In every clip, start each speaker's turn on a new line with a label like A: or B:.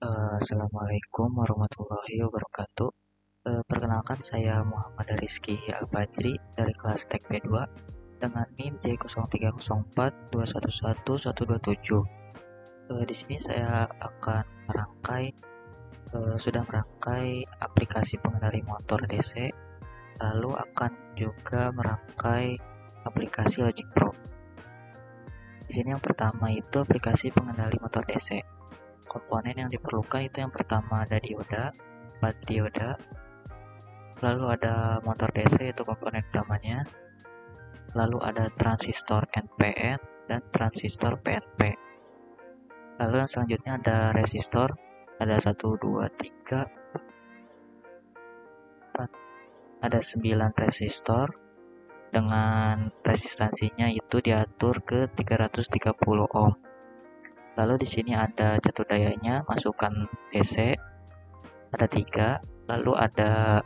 A: Assalamualaikum warahmatullahi wabarakatuh. Perkenalkan saya Muhammad Rizky Al-Fajri dari kelas Tek B2 dengan NIM J0304211127. Di sini saya akan sudah merangkai aplikasi pengendali motor DC, lalu akan juga merangkai aplikasi Logic Pro. Di sini yang pertama itu aplikasi pengendali motor DC. Komponen yang diperlukan itu yang pertama ada dioda, 4 dioda, lalu ada motor DC itu komponen utamanya, lalu ada transistor NPN dan transistor PNP. Lalu yang selanjutnya ada resistor, ada 1, 2, 3, 4, ada 9 resistor dengan resistansinya itu diatur ke 330 ohm. Lalu di sini ada catur dayanya, masukkan DC, ada 3, lalu ada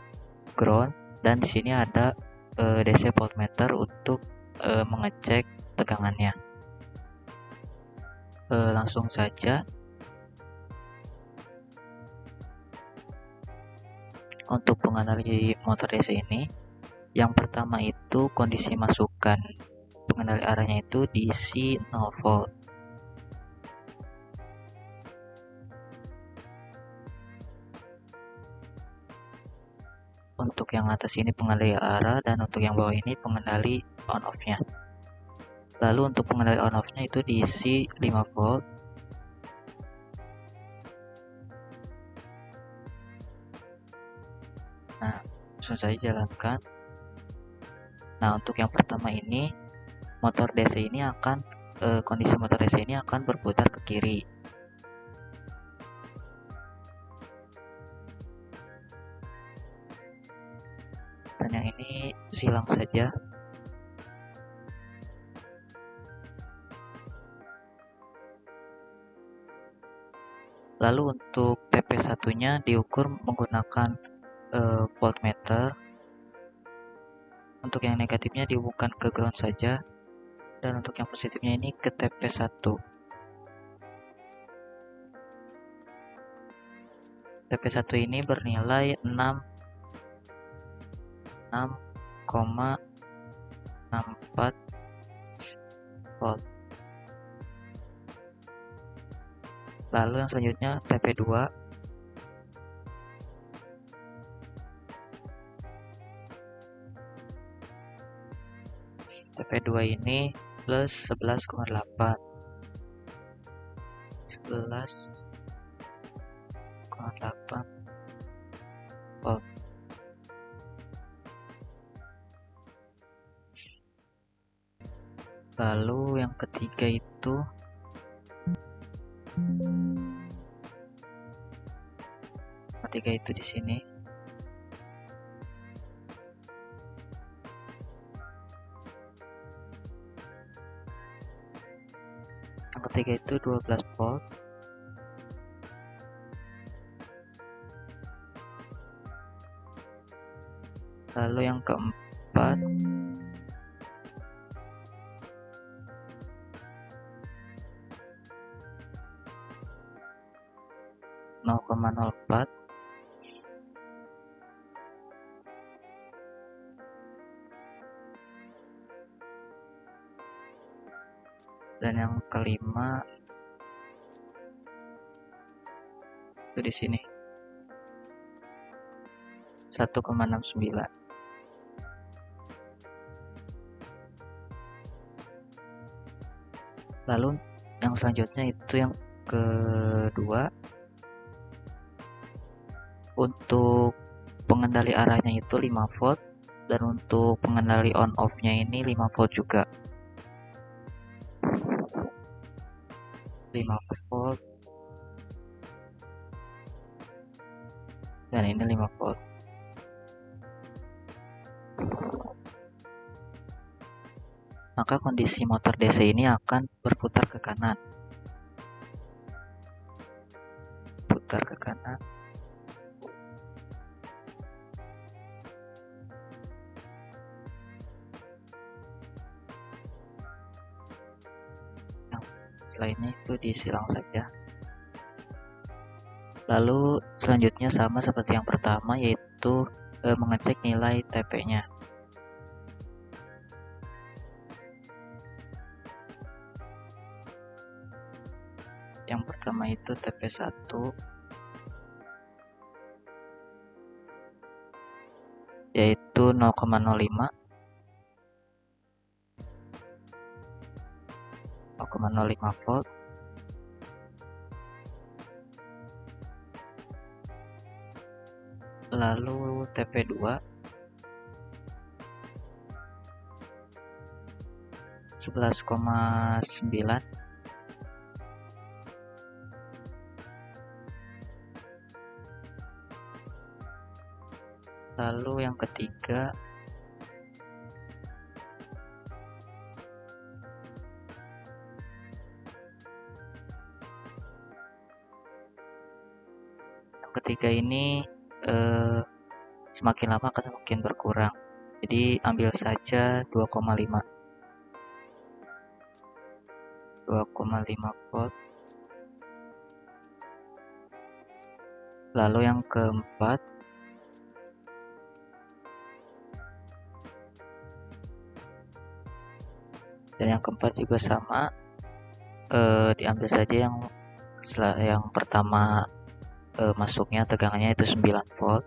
A: ground, dan di sini ada DC voltmeter untuk mengecek tegangannya. Langsung saja untuk pengendali motor DC ini, yang pertama itu kondisi masukan pengendali arahnya itu DC 0 volt. Untuk yang atas ini pengendali arah dan untuk yang bawah ini pengendali on off-nya. Lalu untuk pengendali on off-nya itu diisi 5 volt. Nah, langsung saja jalankan. Nah, untuk yang pertama ini motor DC ini akan kondisi motor DC ini akan berputar ke kiri. Dan yang ini silang saja. Lalu untuk TP1-nya diukur menggunakan voltmeter. Untuk yang negatifnya dihubungkan ke ground saja, dan untuk yang positifnya ini ke TP1. TP1 ini bernilai 6,64 volt. Lalu yang selanjutnya TP2. TP2 ini plus 11,8 volt. Lalu yang ketiga itu di sini. Yang ketiga itu 12 volt. Lalu yang keempat (0,04). Dan yang kelima itu di sini 1,69. Lalu yang selanjutnya itu yang kedua, untuk pengendali arahnya itu 5 volt, dan untuk pengendali on off-nya ini 5 volt juga. 5 volt dan ini 5 volt. Maka kondisi motor DC ini akan berputar ke kanan. Putar ke kanan. Selainnya itu disilang saja. Lalu selanjutnya sama seperti yang pertama, yaitu mengecek nilai TP-nya. Yang pertama itu TP1, yaitu 0,05 volt. Lalu TP2 11,9. Lalu yang ketiga ini semakin lama akan semakin berkurang. Jadi ambil saja 2,5 volt. Lalu yang keempat juga sama, diambil saja yang pertama masuknya tegangannya itu 9 volt.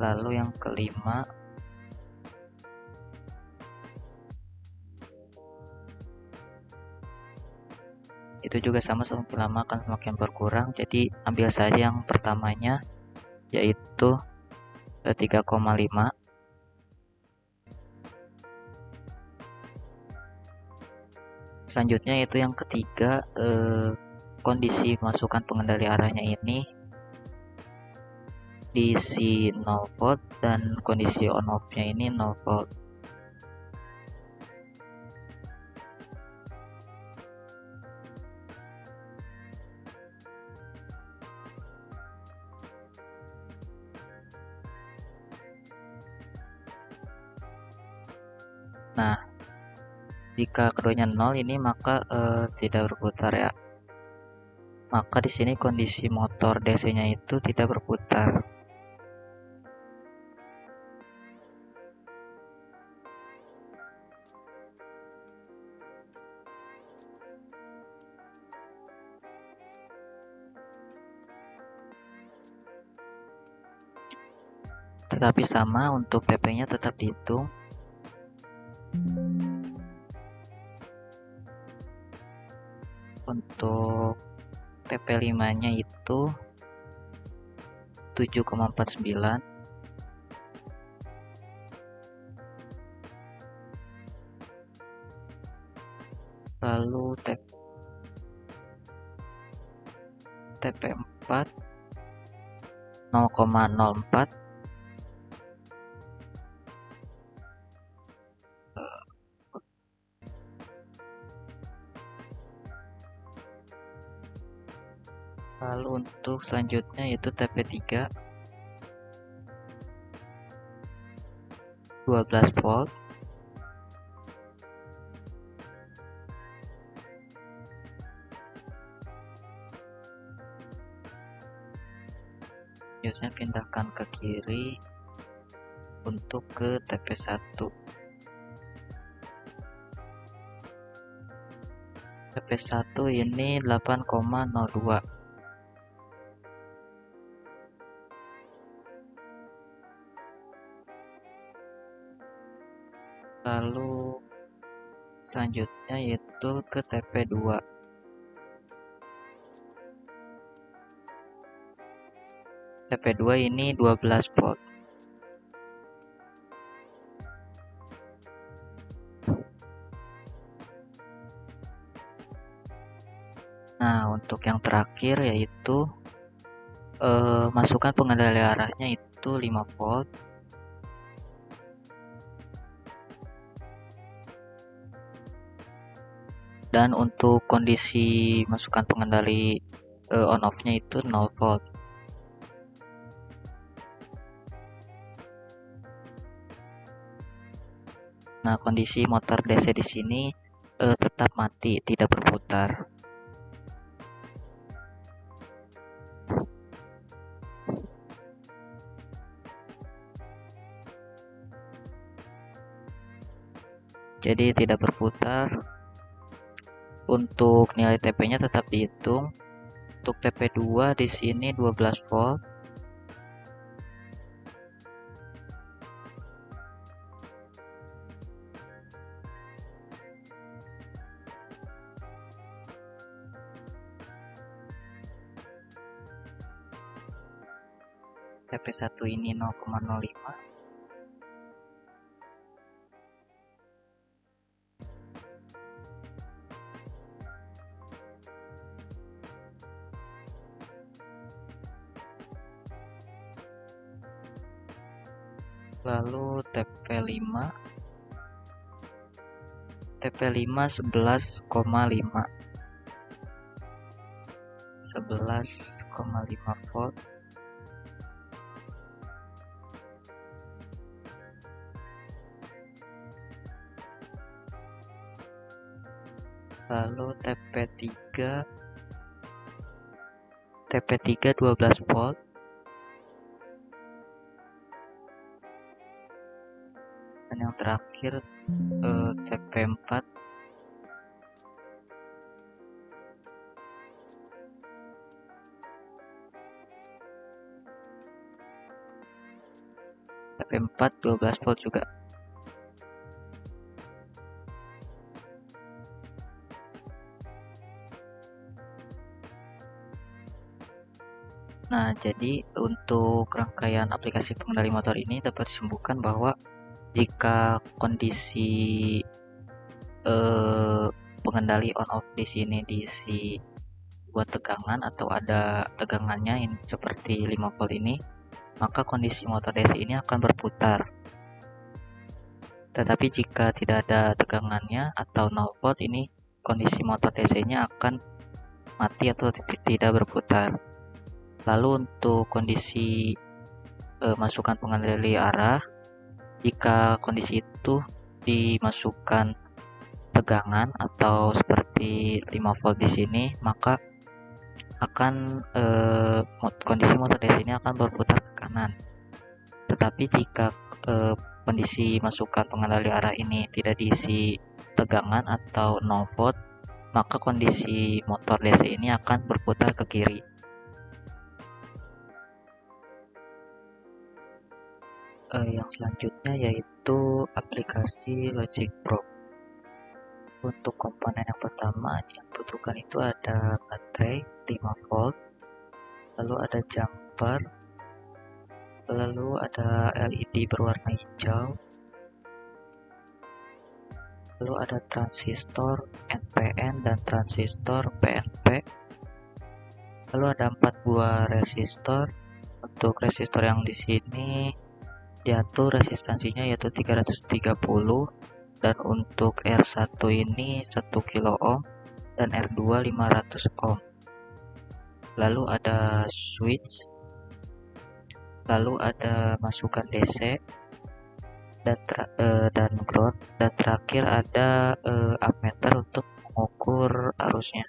A: Lalu yang kelima itu juga sama, semakin lama akan semakin berkurang. Jadi ambil saja yang pertamanya, yaitu 3,5. Selanjutnya itu yang ketiga, kondisi masukan pengendali arahnya ini diisi 0 volt dan kondisi on off-nya ini 0 volt. Nah, jika keduanya 0 ini maka tidak berputar ya. Maka di sini kondisi motor DC-nya itu tidak berputar. Tetapi sama untuk TP-nya tetap dihitung. Untuk TP5-nya itu 7,49. Lalu TP4 0,04. Lalu untuk selanjutnya yaitu TP3 12 volt. Selanjutnya pindahkan ke kiri untuk ke TP1. TP1 ini 8,02. Lalu selanjutnya yaitu ke TP2. TP2 ini 12 volt. Nah, untuk yang terakhir yaitu masukkan pengendali arahnya itu 5 volt. Dan untuk kondisi masukan pengendali on off-nya itu 0 volt. Nah, kondisi motor DC di sini tetap mati, tidak berputar. Jadi tidak berputar. Untuk nilai TP-nya tetap dihitung. Untuk TP2 di sini 12 volt. TP1 ini 0,05. Lalu TP5 11,5 volt. Lalu TP3 12 volt. Dan yang terakhir TP4 12 volt juga. Nah, jadi untuk rangkaian aplikasi pengendali motor ini dapat disimpulkan bahwa jika kondisi pengendali on off di sini diisi buat tegangan atau ada tegangannya ini seperti 5 volt ini, maka kondisi motor DC ini akan berputar. Tetapi jika tidak ada tegangannya atau 0 volt ini, kondisi motor DC-nya akan mati atau tidak berputar. Lalu untuk kondisi masukan pengendali arah, jika kondisi itu dimasukkan tegangan atau seperti 5 volt di sini, maka akan kondisi motor DC ini akan berputar ke kanan. Tetapi jika kondisi masukan pengendali arah ini tidak diisi tegangan atau 0 volt, maka kondisi motor DC ini akan berputar ke kiri. Yang selanjutnya yaitu aplikasi Logic Pro. Untuk komponen yang pertama yang dibutuhkan itu ada baterai 5 volt, lalu ada jumper, lalu ada LED berwarna hijau, lalu ada transistor NPN dan transistor PNP, lalu ada 4 buah resistor. Untuk resistor yang di sini diatur resistansinya yaitu 330, dan untuk R1 ini 1 kilo ohm dan R2 500 ohm. Lalu ada switch, lalu ada masukan DC dan ground, dan terakhir ada ammeter untuk mengukur arusnya.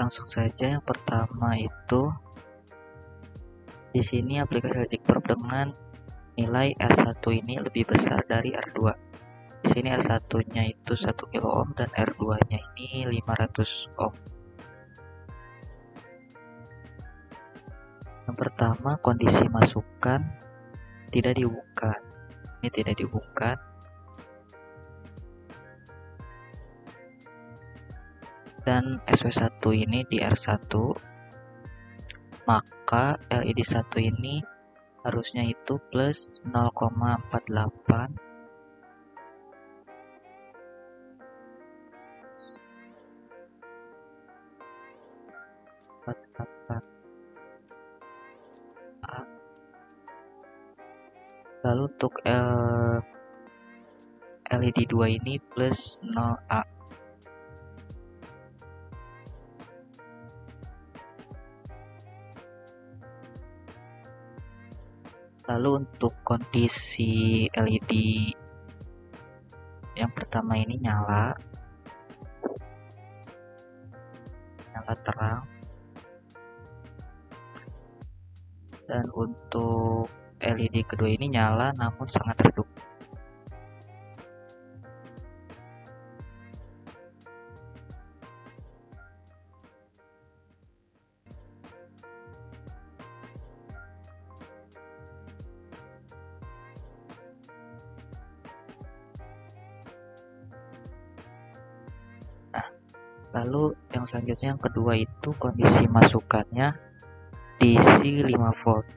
A: Langsung saja, yang pertama itu di sini aplikasi Logic Pro dengan nilai R1 ini lebih besar dari R2. Di sini R1-nya itu 1 kilo ohm dan R2-nya ini 500 ohm. Yang pertama, kondisi masukan tidak dihubungkan. Ini tidak dihubungkan. Dan SW1 ini di R1, maka LED 1 ini harusnya itu plus 0,48 A. Lalu untuk LED 2 ini plus 0A. Lalu untuk kondisi LED yang pertama ini nyala terang, dan untuk LED kedua ini nyala namun sangat redup. Lalu yang selanjutnya yang kedua itu kondisi masukannya DC 5 volt.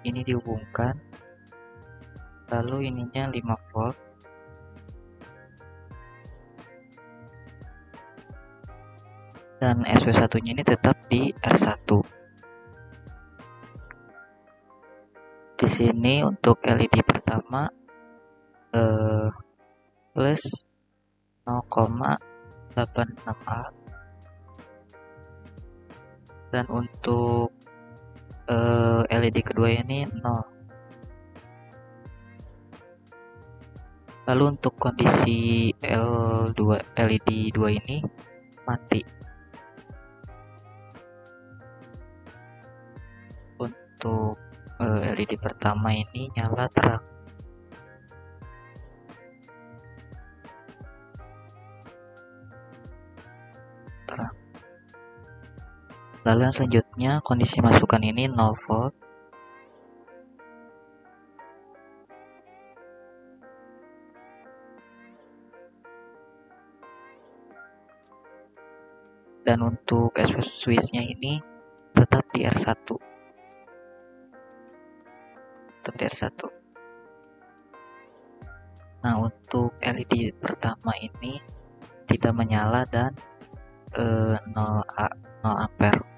A: Ini dihubungkan, lalu ininya 5 volt. Dan SW1-nya ini tetap di R1. Di sini untuk LED pertama plus 0,86A, dan untuk LED kedua ini 0. Lalu untuk kondisi LED 2 ini mati. Untuk LED pertama ini nyala terang. Lalu yang selanjutnya kondisi masukan ini 0 volt. Dan untuk switch-nya ini tetap di R1. Nah, untuk LED pertama ini tidak menyala dan 0 ampere.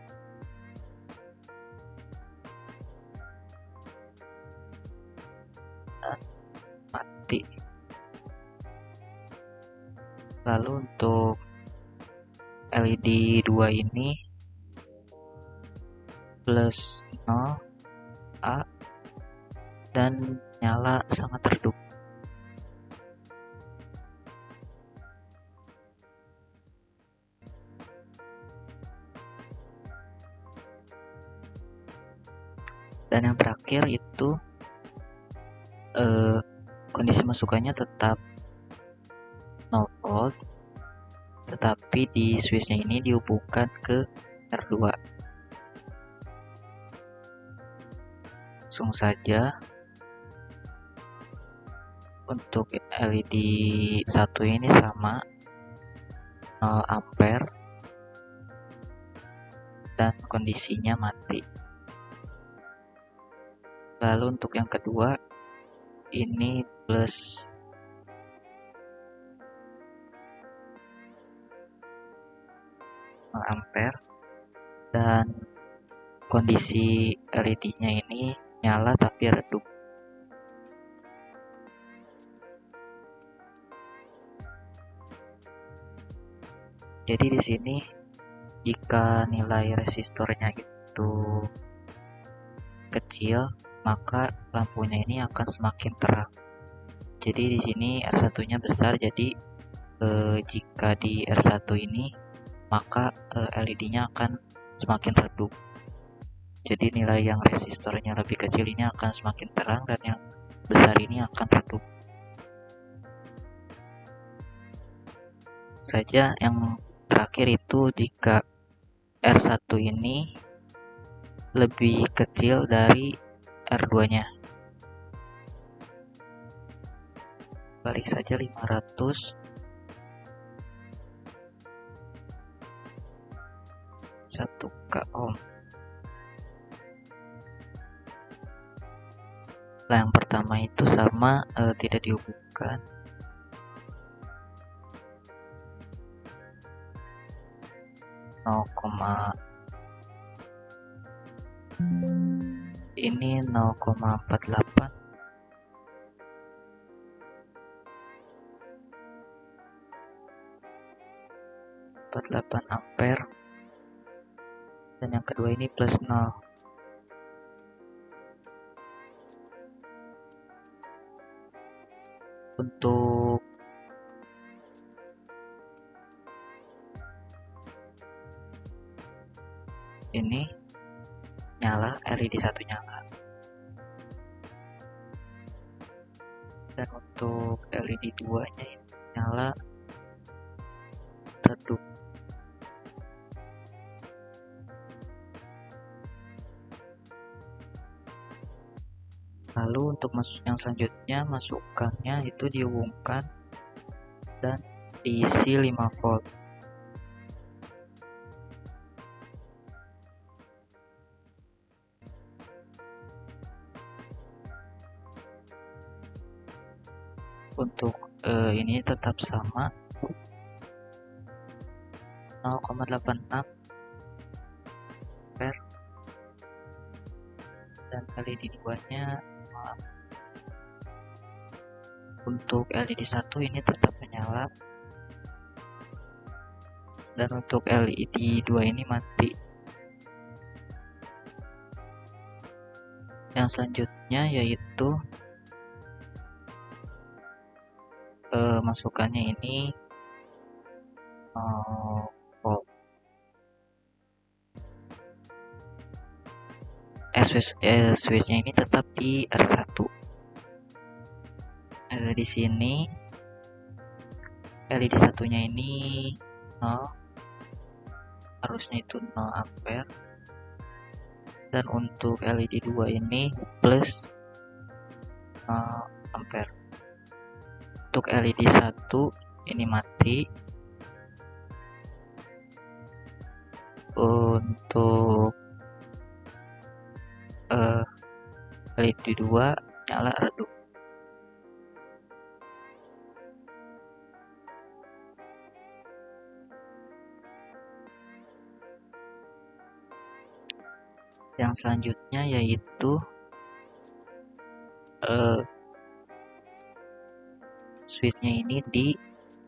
A: Dan mati. Lalu untuk LED 2 ini plus 0 A dan nyala sangat redup. Dan yang terakhir itu kondisi masukannya tetap 0 volt, tetapi di switchnya ini dihubungkan ke R2. Langsung saja untuk LED 1 ini sama 0 ampere dan kondisinya mati. Lalu untuk yang kedua ini plus 0 ampere dan kondisi LED-nya ini nyala tapi redup. Jadi di sini jika nilai resistornya itu kecil, maka lampunya ini akan semakin terang. Jadi di sini R1-nya besar, jadi jika di R1 ini maka LED-nya akan semakin redup. Jadi nilai yang resistornya lebih kecil ini akan semakin terang dan yang besar ini akan redup. Saja yang terakhir itu jika R1 ini lebih kecil dari R2-nya. Balik saja 500 1 ohm. Nah, yang pertama itu sama tidak dihubungkan. Ini 0,48 ampere, dan yang kedua ini plus 0. Untuk ini nyala, LED 1 nyala. Dan untuk LED 2 nya ini nyala, redup. Lalu untuk yang selanjutnya, masukannya itu dihubungkan dan diisi 5 volt. Untuk ini tetap sama 0,86 ampere, dan LED 2 nya untuk LED 1 ini tetap menyala, dan untuk LED 2 ini mati. Yang selanjutnya yaitu masukannya ini volt. Switchnya ini tetap di R1. Di sini LED 1-nya ini 0, harusnya itu 0 ampere, dan untuk LED 2 ini plus 0 ampere. Untuk LED 1 ini mati. Untuk LED 2 nyala, redup. Yang selanjutnya yaitu switchnya ini di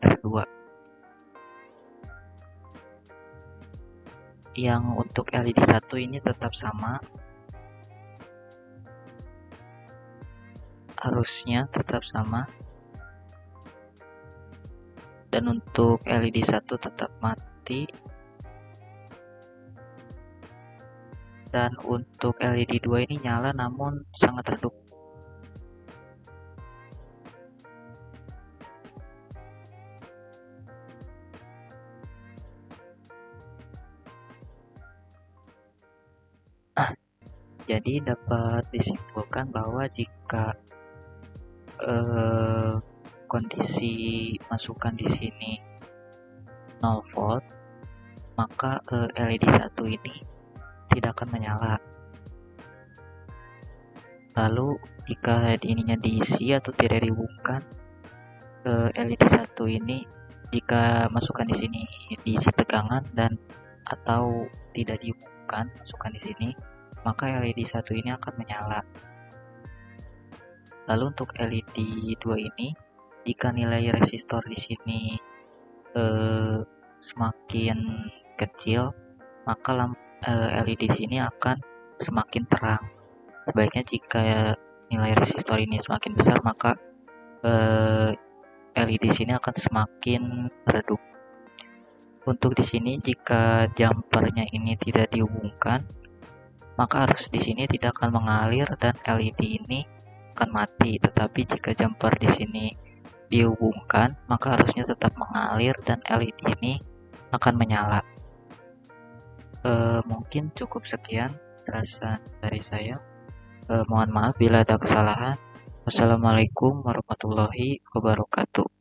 A: R2. Yang untuk LED 1 ini tetap sama, harusnya tetap sama, dan untuk LED 1 tetap mati, dan untuk LED 2 ini nyala namun sangat redup. Jadi dapat disimpulkan bahwa jika kondisi masukan di sini 0 volt, maka LED 1 ini tidak akan menyala. Lalu jika ininya diisi atau tidak dihubungkan, LED 1 ini jika masukan di sini diisi tegangan dan atau tidak dihubungkan masukan di sini, maka LED 1 ini akan menyala. Lalu untuk LED 2 ini, jika nilai resistor di sini semakin kecil, maka LED di sini akan semakin terang. Sebaiknya jika nilai resistor ini semakin besar, maka LED di sini akan semakin redup. Untuk di sini jika jumpernya ini tidak dihubungkan, maka arus di sini tidak akan mengalir dan LED ini akan mati. Tetapi jika jumper di sini dihubungkan, maka arusnya tetap mengalir dan LED ini akan menyala. Mungkin cukup sekian penjelasan dari saya. Mohon maaf bila ada kesalahan. Wassalamualaikum warahmatullahi wabarakatuh.